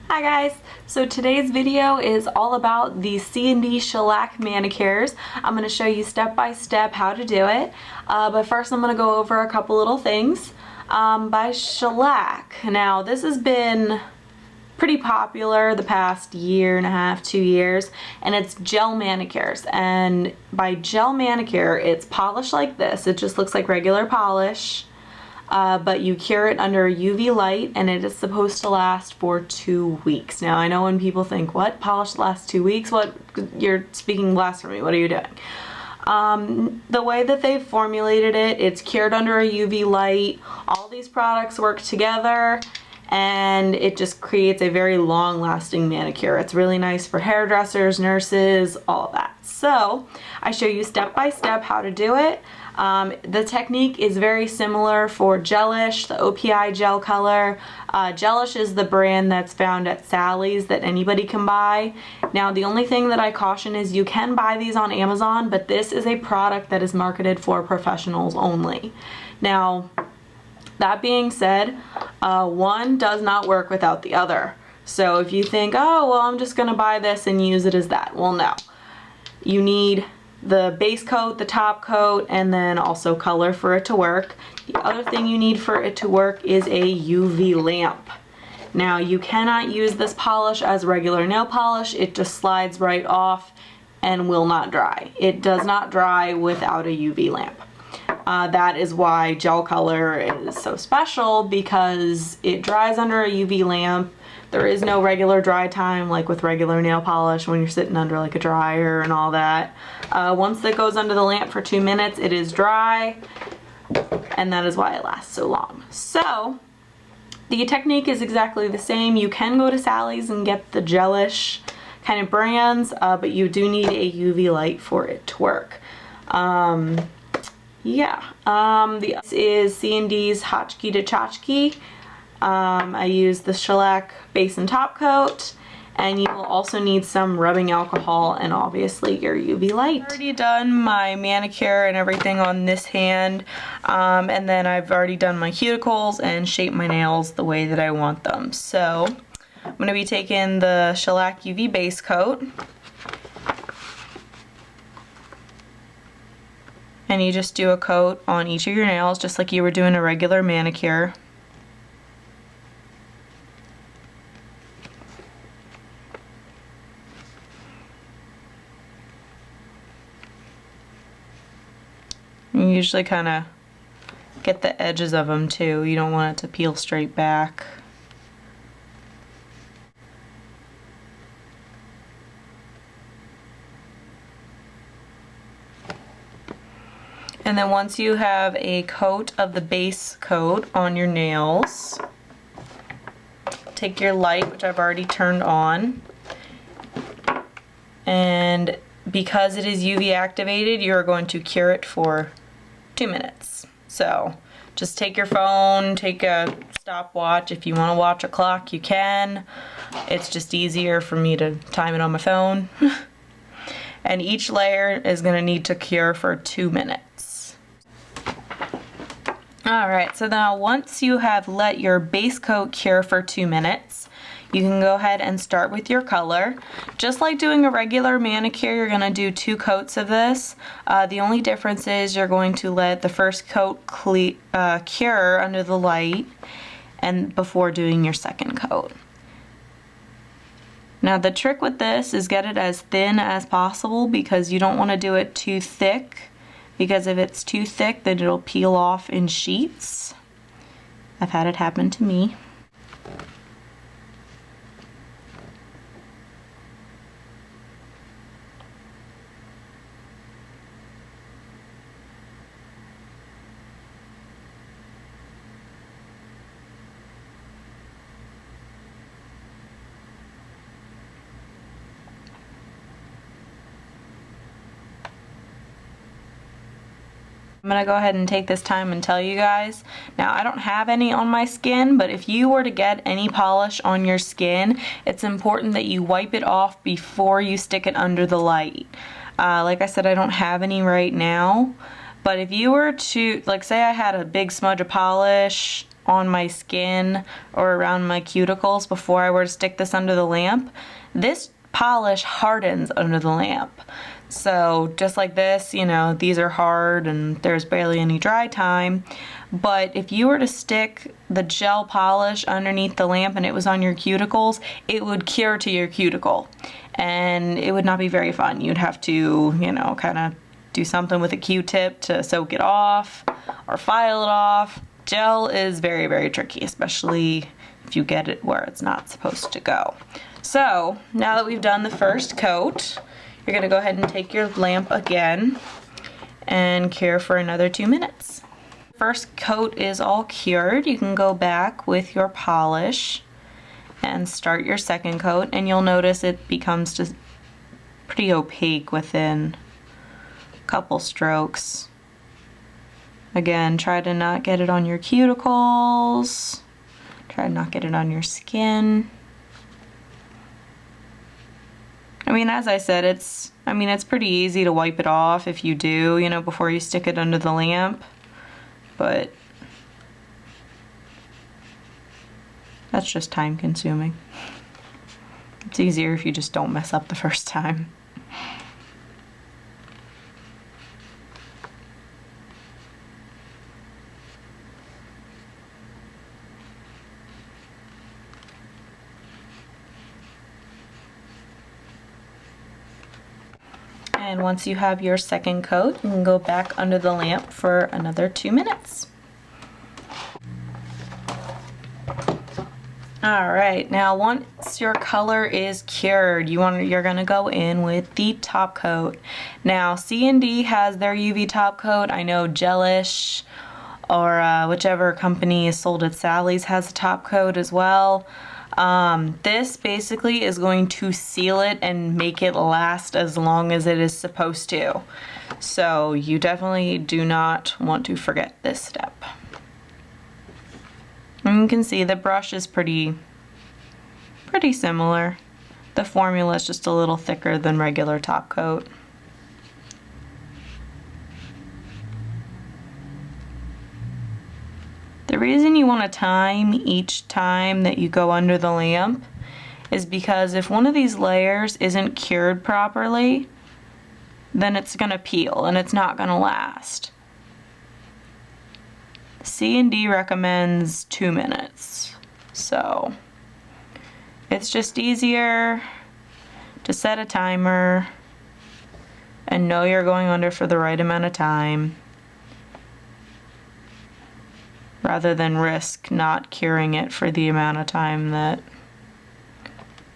Hi guys! So today's video is all about the C&D shellac manicures. I'm going to show you step by step how to do it. But first I'm going to go over a couple little things. By Shellac. Now this has been pretty popular the past year and a half, 2 years, and it's gel manicures. And by gel manicure, it's polished like this. It just looks like regular polish. But you cure it under UV light, and it is supposed to last for 2 weeks. Now I know when people think, what, polish lasts 2 weeks? What, you're speaking blasphemy, what are you doing? The way that they've formulated it, it's cured under a UV light. All these products work together and it just creates a very long lasting manicure. It's really nice for hairdressers, nurses, all of that. So I show you step by step how to do it. The technique is very similar for Gelish, the OPI gel color. Gelish is the brand that's found at Sally's that anybody can buy. Now the only thing that I caution is you can buy these on Amazon, but this is a product that is marketed for professionals only. Now that being said, one does not work without the other. So if you think, oh well, I'm just gonna buy this and use it as that, well no. You need the base coat, the top coat, and then also color for it to work. The other thing you need for it to work is a UV lamp. Now you cannot use this polish as regular nail polish. It just slides right off and will not dry. It does not dry without a UV lamp. That is why gel color is so special, because it dries under a UV lamp. There is no regular dry time like with regular nail polish when you're sitting under like a dryer and all that. Once it goes under the lamp for 2 minutes, it is dry, and that is why it lasts so long. So the technique is exactly the same. You can go to Sally's and get the Gelish kind of brands, but you do need a UV light for it to work. This is C&D's Hotchkiss to Tchotchke. I use the shellac base and top coat, and you will also need some rubbing alcohol and obviously your UV light. I've already done my manicure and everything on this hand, and then I've already done my cuticles and shaped my nails the way that I want them. So I'm going to be taking the shellac UV base coat, and you just do a coat on each of your nails just like you were doing a regular manicure. You usually kind of get the edges of them too. You don't want it to peel straight back. And then once you have a coat of the base coat on your nails, take your light, which I've already turned on, and because it is UV activated, you're going to cure it for 2 minutes. So just take your phone, take a stopwatch. If you want to watch a clock, you can. It's just easier for me to time it on my phone. And each layer is going to need to cure for 2 minutes. Alright, so now once you have let your base coat cure for 2 minutes, you can go ahead and start with your color. Just like doing a regular manicure, you're going to do 2 coats of this. The only difference is you're going to let the first coat cure under the light and before doing your second coat. Now the trick with this is get it as thin as possible, because you don't want to do it too thick, because if it's too thick then it'll peel off in sheets. I've had it happen to me. I'm gonna go ahead and take this time and tell you guys. Now I don't have any on my skin, but if you were to get any polish on your skin, it's important that you wipe it off before you stick it under the light. Like I said, I don't have any right now, but if you were to, like say I had a big smudge of polish on my skin or around my cuticles before I were to stick this under the lamp, this polish hardens under the lamp. So just like this, you know, these are hard and there's barely any dry time. But if you were to stick the gel polish underneath the lamp and it was on your cuticles, it would cure to your cuticle. And it would not be very fun. You'd have to, you know, kind of do something with a Q-tip to soak it off or file it off. Gel is very, very tricky, especially if you get it where it's not supposed to go. So now that we've done the first coat, you're gonna go ahead and take your lamp again and cure for another 2 minutes. First coat is all cured. You can go back with your polish and start your second coat, and you'll notice it becomes just pretty opaque within a couple strokes. Again, try to not get it on your cuticles. Try to not get it on your skin. I mean, as I said, it's pretty easy to wipe it off if you do, you know, before you stick it under the lamp. But that's just time consuming. It's easier if you just don't mess up the first time. And once you have your second coat, you can go back under the lamp for another 2 minutes. Alright, now once your color is cured, you're going to go in with the top coat. Now C&D has their UV top coat. I know Gelish or whichever company is sold at Sally's has a top coat as well. This basically is going to seal it and make it last as long as it is supposed to. So you definitely do not want to forget this step. And you can see the brush is pretty similar. The formula is just a little thicker than regular top coat. The reason you want to time each time that you go under the lamp is because if one of these layers isn't cured properly, then it's going to peel and it's not going to last. C&D recommends 2 minutes, so it's just easier to set a timer and know you're going under for the right amount of time, rather than risk not curing it for the amount of time that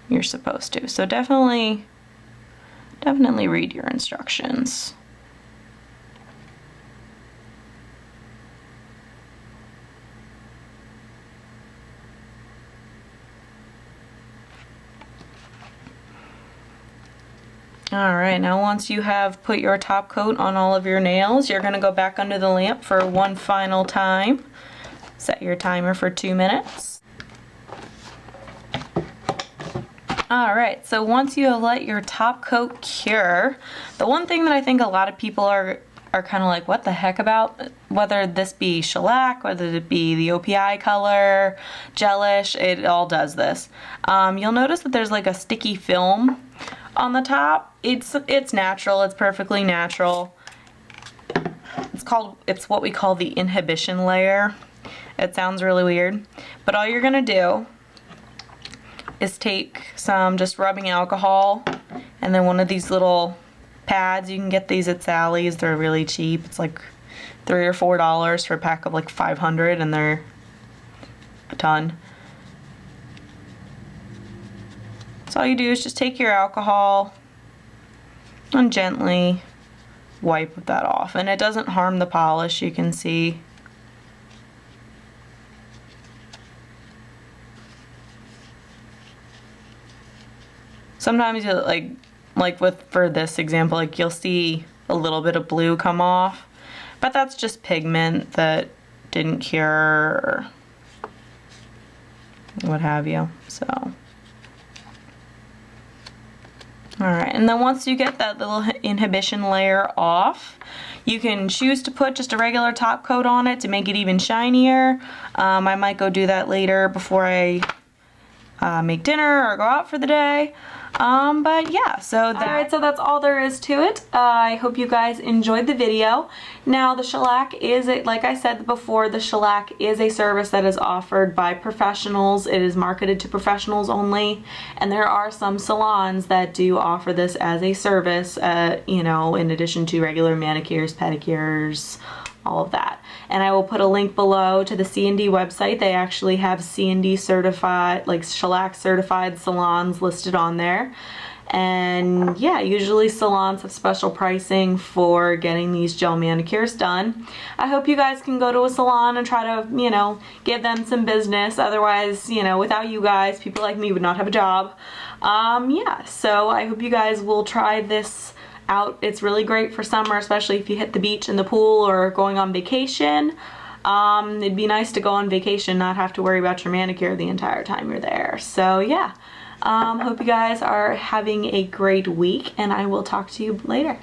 you're supposed to. So definitely read your instructions. Alright, now once you have put your top coat on all of your nails, you're going to go back under the lamp for one final time. Set your timer for 2 minutes. Alright, so once you have let your top coat cure, the one thing that I think a lot of people are kind of like, what the heck about, whether this be shellac, whether it be the OPI color, Gelish, it all does this. You'll notice that there's like a sticky film on the top. It's natural, it's perfectly natural. It's what we call the inhibition layer. It sounds really weird, but all you're gonna do is take some just rubbing alcohol and then one of these little pads. You can get these at Sally's. They're really cheap. It's like $3 or $4 for a pack of like 500, and they're a ton. So all you do is just take your alcohol and gently wipe that off, and it doesn't harm the polish, you can see. Sometimes you for this example, like you'll see a little bit of blue come off, but that's just pigment that didn't cure or what have you. So alright, and then once you get that little inhibition layer off, You can choose to put just a regular top coat on it to make it even shinier. I might go do that later before I make dinner or go out for the day. But yeah, so that's all there is to it. I hope you guys enjoyed the video. Now the shellac is, like I said before, the shellac is a service that is offered by professionals. It is marketed to professionals only, and there are some salons that do offer this as a service, you know, in addition to regular manicures, pedicures, all of that. And I will put a link below to the C&D website. They actually have C&D certified, like shellac certified salons listed on there. And yeah, usually salons have special pricing for getting these gel manicures done. I hope you guys can go to a salon and try to, you know, give them some business. Otherwise, you know, without you guys, people like me would not have a job. Yeah, so I hope you guys will try this out. It's really great for summer, especially if you hit the beach and the pool or going on vacation. It'd be nice to go on vacation, not have to worry about your manicure the entire time you're there. So yeah, hope you guys are having a great week, and I will talk to you later.